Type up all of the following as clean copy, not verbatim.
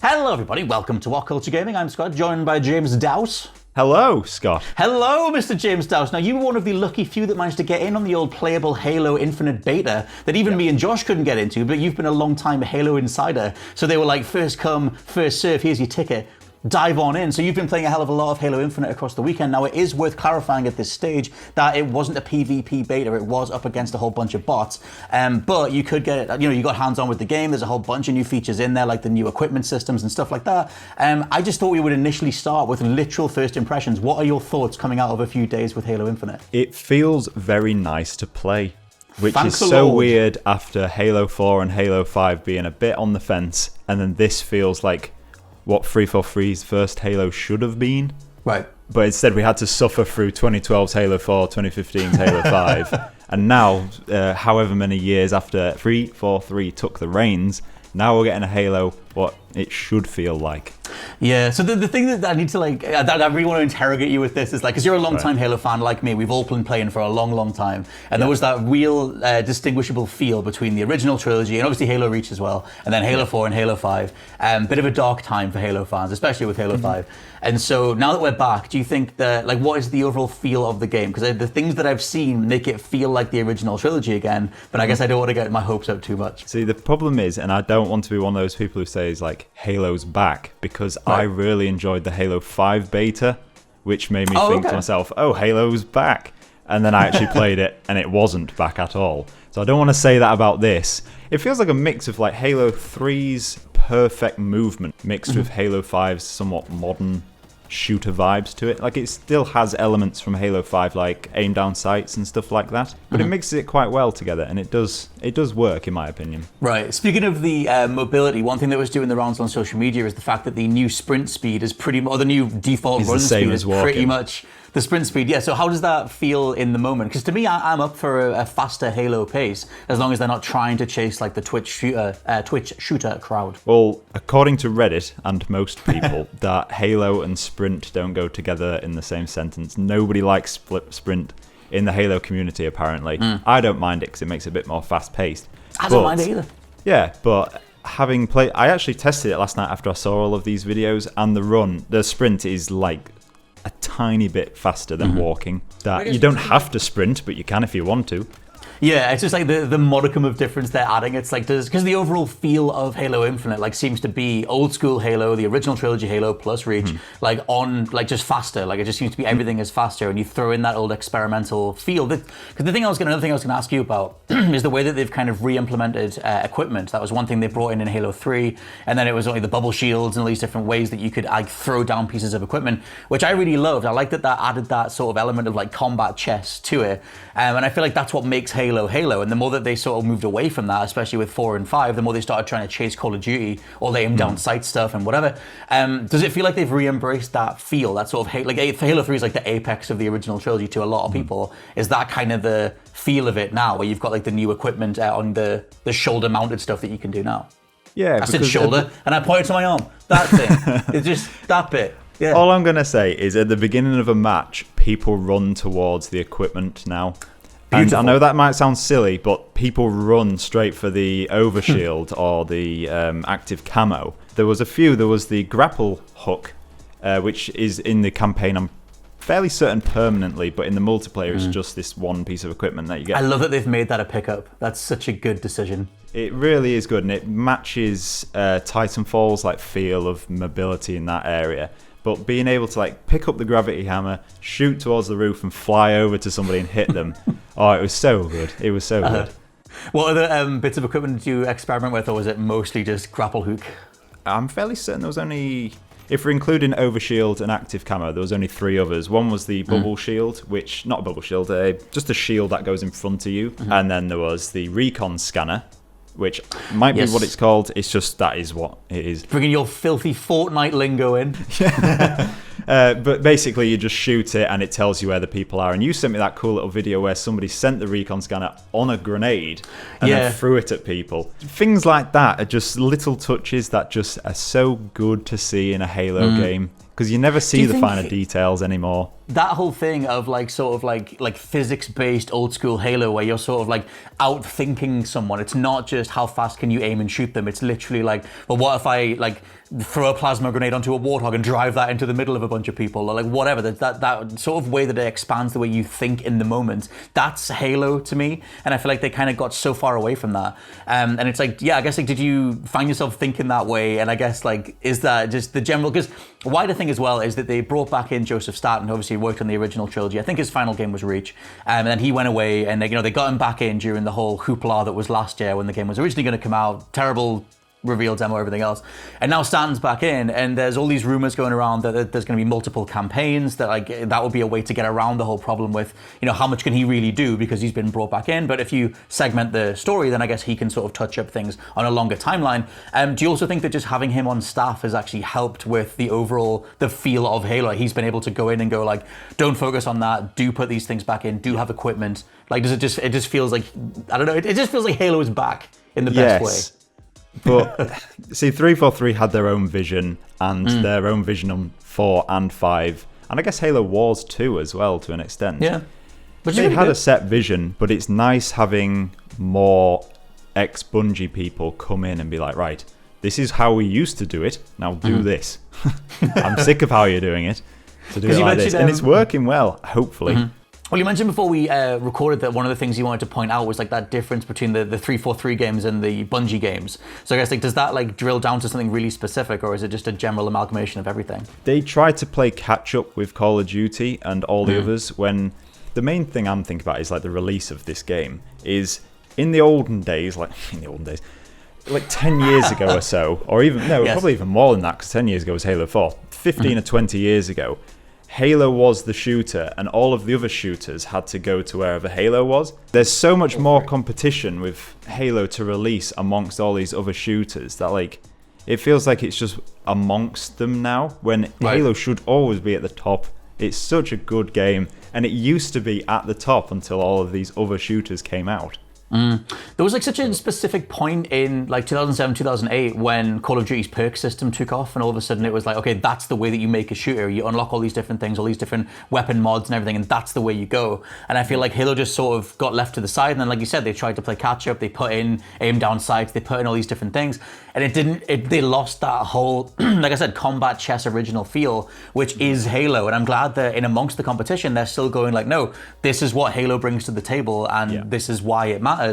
Hello everybody, welcome to WhatCulture Gaming. I'm Scott, joined by James Dowse. Hello, Scott. Hello, Mr. James Dowse. Now, you were one of the lucky few that managed to get in on the old playable Halo Infinite beta that even me and Josh couldn't get into, but you've been a long-time Halo insider. So they were like, first come, first serve, here's your ticket. Dive on in. So you've been playing a hell of a lot of Halo Infinite across the weekend. Now, it is worth clarifying at this stage that it wasn't a PvP beta. It was up against a whole bunch of bots. But you could get it, you got hands-on with the game. There's a whole bunch of new features in there, like the new equipment systems and stuff like that. I just thought we would initially start with literal first impressions. What are your thoughts coming out of a few days with Halo Infinite? It feels very nice to play, which is so weird after Halo 4 and Halo 5 being a bit on the fence. And then this feels like what 343's first Halo should have been. Right. But instead we had to suffer through 2012's Halo 4, 2015's Halo 5. And now, however many years after 343 took the reins, now we're getting a Halo what it should feel like. Yeah, so the thing that I need to that I really want to interrogate you with this is because you're a long-time Halo fan like me. We've all been playing for a long, long time. And there was that real distinguishable feel between the original trilogy and obviously Halo Reach as well, and then Halo 4 and Halo 5. Bit of a dark time for Halo fans, especially with Halo 5. And so now that we're back, do you think that, what is the overall feel of the game? Because the things that I've seen make it feel like the original trilogy again, but I guess I don't want to get my hopes up too much. See, the problem is, and I don't want to be one of those people who says, Halo's back, because I really enjoyed the Halo 5 beta, which made me think to myself, oh, Halo's back. And then I actually played it, and it wasn't back at all. So I don't want to say that about this. It feels like a mix of Halo 3's perfect movement mixed with Halo 5's somewhat modern shooter vibes to it. It still has elements from Halo 5, like aim down sights and stuff like that, but it mixes it quite well together, and it does work in my opinion. Right. Speaking of the mobility, one thing that was doing the rounds on social media is the fact that the new sprint speed is or the new default run speed is pretty much the sprint speed. Yeah, so how does that feel in the moment? Because to me, I'm up for a faster Halo pace, as long as they're not trying to chase the Twitch shooter crowd. Well, according to Reddit and most people, that Halo and sprint don't go together in the same sentence. Nobody likes sprint in the Halo community, apparently. I don't mind it because it makes it a bit more fast-paced. I don't mind it either. Yeah, but having played... I actually tested it last night after I saw all of these videos, and the sprint is a tiny bit faster than walking. That you don't have to sprint, but you can if you want to. Yeah, it's just the modicum of difference they're adding. It's because the overall feel of Halo Infinite seems to be old school Halo, the original trilogy Halo plus Reach, just faster. It just seems to be everything is faster, and you throw in that old experimental feel. Because another thing I was going to ask you about is the way that they've kind of re-implemented equipment. That was one thing they brought in Halo 3, and then it was only the bubble shields and all these different ways that you could throw down pieces of equipment, which I really loved. I like that added that sort of element of combat chess to it, and I feel like that's what makes Halo. And the more that they sort of moved away from that, especially with 4 and 5, the more they started trying to chase Call of Duty or the aim down sight stuff and whatever. Does it feel like they've re-embraced that feel, that sort of Halo 3 is the apex of the original trilogy to a lot of people? Is that kind of the feel of it now, where you've got the new equipment on the shoulder mounted stuff that you can do now? Yeah, I said shoulder and I pointed to my arm. That thing. It's just that bit. Yeah. All I'm going to say is at the beginning of a match, people run towards the equipment now. Beautiful. And I know that might sound silly, but people run straight for the overshield or the active camo. There was the grapple hook, which is in the campaign, I'm fairly certain permanently, but in the multiplayer it's just this one piece of equipment that you get. I love that they've made that a pickup. That's such a good decision. It really is good, and it matches Titanfall's feel of mobility in that area. But being able to pick up the gravity hammer, shoot towards the roof, and fly over to somebody and hit them, it was so good. It was so good. What other bits of equipment did you experiment with, or was it mostly just grapple hook? I'm fairly certain there was only, if we're including overshield and active camo, there was only 3 others. One was the bubble shield, which, not a bubble shield, just a shield that goes in front of you. And then there was the recon scanner, which might be what it's called. It's just that is what it is. Bringing your filthy Fortnite lingo in. But basically you just shoot it and it tells you where the people are. And you sent me that cool little video where somebody sent the recon scanner on a grenade and then threw it at people. Things like that are just little touches that just are so good to see in a Halo game, because you never see the finer details anymore. that whole thing of like sort of like physics-based old school Halo, where you're sort of like outthinking someone. It's not just how fast can you aim and shoot them. It's literally like, well, what if I like throw a plasma grenade onto a warthog and drive that into the middle of a bunch of people, or like whatever. That sort of way that it expands the way you think in the moment. That's Halo to me, and I feel like they kind of got so far away from that. And it's like, yeah, I guess like, did you find yourself thinking that way? And I guess like, is that just the general? Because the wider thing as well is that they brought back in Joseph Staten, who obviously worked on the original trilogy. I think his final game was Reach, and then he went away, and they got him back in during the whole hoopla that was last year when the game was originally going to come out. Terrible reveal demo, everything else, and now Stanton's back in, and there's all these rumors going around that there's going to be multiple campaigns, that like that would be a way to get around the whole problem with, how much can he really do because he's been brought back in. But if you segment the story, then I guess he can sort of touch up things on a longer timeline. Do you also think that just having him on staff has actually helped with the feel of Halo? He's been able to go in and go like, don't focus on that, do put these things back in, do have equipment. Like, it just feels like, I don't know, it just feels like Halo is back in the best way. But see, 343 had their own vision and their own vision on 4 and 5, and I guess Halo Wars 2 as well to an extent. Yeah, but they had a set vision, but it's nice having more ex-Bungie people come in and be like, right, this is how we used to do it, now do this. I'm sick of how you're doing it, so do it like this. And it's working well, hopefully. Well, you mentioned before we recorded that one of the things you wanted to point out was like that difference between the 343 games and the Bungie games. So I guess like, does that like drill down to something really specific, or is it just a general amalgamation of everything? They try to play catch up with Call of Duty and all the others, when the main thing I'm thinking about is like the release of this game is in the olden days, like 10 years ago or so, or even, probably even more than that, because 10 years ago was Halo 4, 15 or 20 years ago, Halo was the shooter, and all of the other shooters had to go to wherever Halo was. There's so much more competition with Halo to release amongst all these other shooters that like it feels like it's just amongst them now, when Halo should always be at the top. It's such a good game, and it used to be at the top until all of these other shooters came out. There was like such a specific point in like 2007, 2008 when Call of Duty's perk system took off, and all of a sudden it was like, okay, that's the way that you make a shooter. You unlock all these different things, all these different weapon mods and everything, and that's the way you go. And I feel like Halo just sort of got left to the side, and then like you said, they tried to play catch up, they put in aim down sights, they put in all these different things, and they lost that whole, like I said, combat chess original feel, which is Halo. And I'm glad that in amongst the competition, they're still going like, no, this is what Halo brings to the table, and this is why it matters.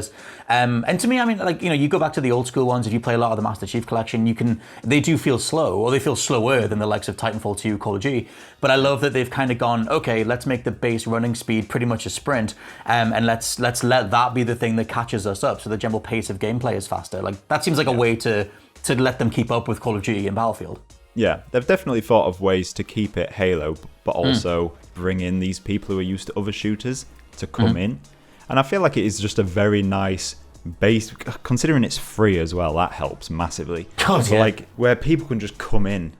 And to me, I mean, like, you go back to the old school ones, if you play a lot of the Master Chief Collection, they do feel slow, or they feel slower than the likes of Titanfall 2, Call of Duty. But I love that they've kind of gone, okay, let's make the base running speed pretty much a sprint, and let's let that be the thing that catches us up, so the general pace of gameplay is faster. Like, that seems like a way to let them keep up with Call of Duty and Battlefield. Yeah, they've definitely thought of ways to keep it Halo, but also bring in these people who are used to other shooters to come in. And I feel like it is just a very nice base, considering it's free as well, that helps massively. Like, where people can just come in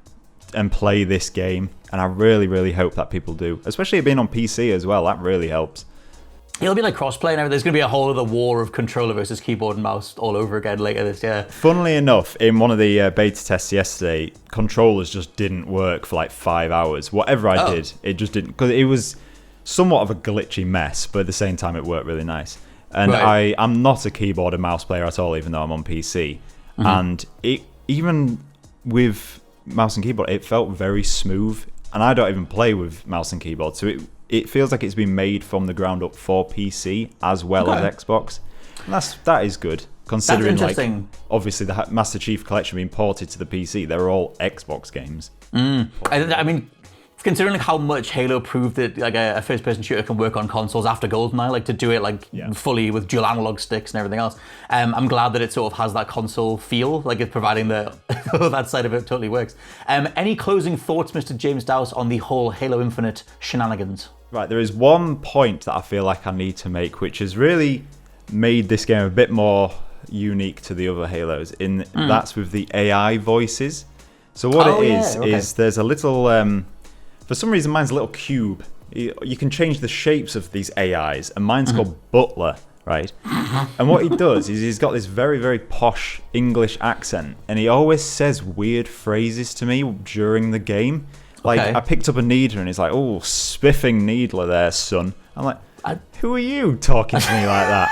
and play this game, and I really, really hope that people do. Especially it being on PC as well, that really helps. It'll be like crossplay and everything. There's going to be a whole other war of controller versus keyboard and mouse all over again later this year. Funnily enough, in one of the beta tests yesterday, controllers just didn't work for like 5 hours. Whatever I did, it just didn't, because it was somewhat of a glitchy mess, but at the same time it worked really nice. And I'm not a keyboard and mouse player at all, even though I'm on PC. And even with mouse and keyboard, it felt very smooth. And I don't even play with mouse and keyboard, so it feels like it's been made from the ground up for PC as well as Xbox. And that is good, considering like obviously the Master Chief Collection being ported to the PC. They're all Xbox games. I mean, considering like how much Halo proved that like a first-person shooter can work on consoles after GoldenEye, like to do it like fully with dual analog sticks and everything else, I'm glad that it sort of has that console feel, like it's providing that side of it totally works. Any closing thoughts, Mr. James Dowse, on the whole Halo Infinite shenanigans? Right, there is one point that I feel like I need to make, which has really made this game a bit more unique to the other Halos, that's with the AI voices. So what is there's a little... for some reason, mine's a little cube. You can change the shapes of these AIs, and mine's called Butler, right? And what he does is he's got this very, very posh English accent, and he always says weird phrases to me during the game. Like, Okay. I picked up a needler and he's like, oh, spiffing needler there, son. I'm like, who are you talking to me like that?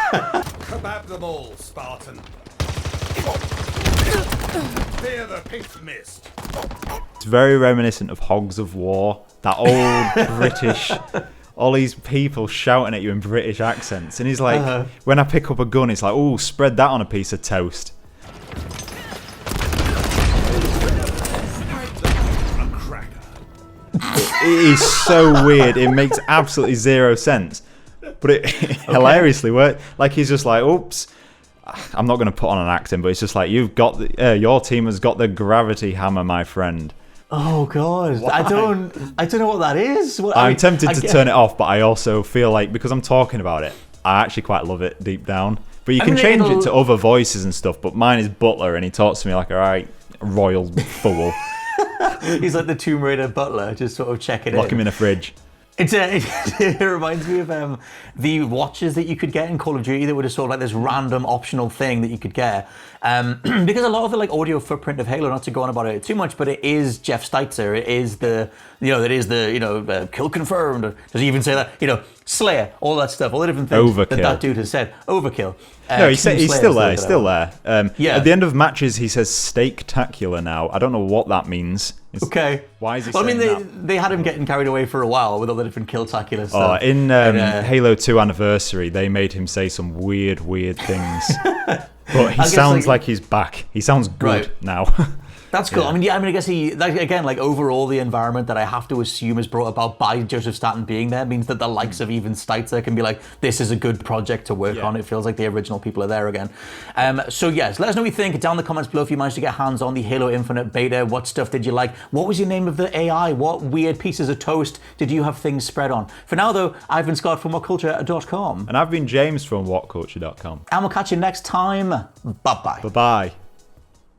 Kebab them all, Spartan. Fear the pink mist. It's very reminiscent of Hogs of War. That old British, all these people shouting at you in British accents. And he's like, when I pick up a gun, it's like, oh, spread that on a piece of toast. It is so weird. It makes absolutely zero sense. But it hilariously worked. Like, he's just like, oops. I'm not going to put on an accent, but it's just like, you've got your team has got the gravity hammer, my friend. Oh God, I don't know what that is. I'm tempted to turn it off, but I also feel like, because I'm talking about it, I actually quite love it deep down. But you can change it to other voices and stuff, but mine is Butler, and he talks to me like, all right, royal fool. He's like the Tomb Raider butler, just sort of checking Lock him in a fridge. It reminds me of the watches that you could get in Call of Duty that were just sort of like this random optional thing that you could get. Because a lot of the like audio footprint of Halo, not to go on about it too much, but it is Jeff Steitzer. It is kill confirmed. Does he even say that? Slayer, all that stuff, all the different things that dude has said. Overkill. No, he's still there. He's still there. Yeah. At the end of matches, he says "steak-tacular" now. I don't know what that means. Okay. Why is he saying that? They had him getting carried away for a while with all the different kill-tacular stuff. In Halo 2 Anniversary, they made him say some weird things. But he sounds like he's back. He sounds good now. That's cool. Yeah. I guess overall the environment that I have to assume is brought about by Joseph Staten being there means that the likes of even Steitzer can be like, this is a good project to work on. It feels like the original people are there again. So yes, let us know what you think down in the comments below if you managed to get hands on the Halo Infinite beta. What stuff did you like? What was your name of the AI? What weird pieces of toast did you have things spread on? For now though, I've been Scott from WhatCulture.com. And I've been James from WhatCulture.com. And we'll catch you next time. Bye-bye. Bye-bye.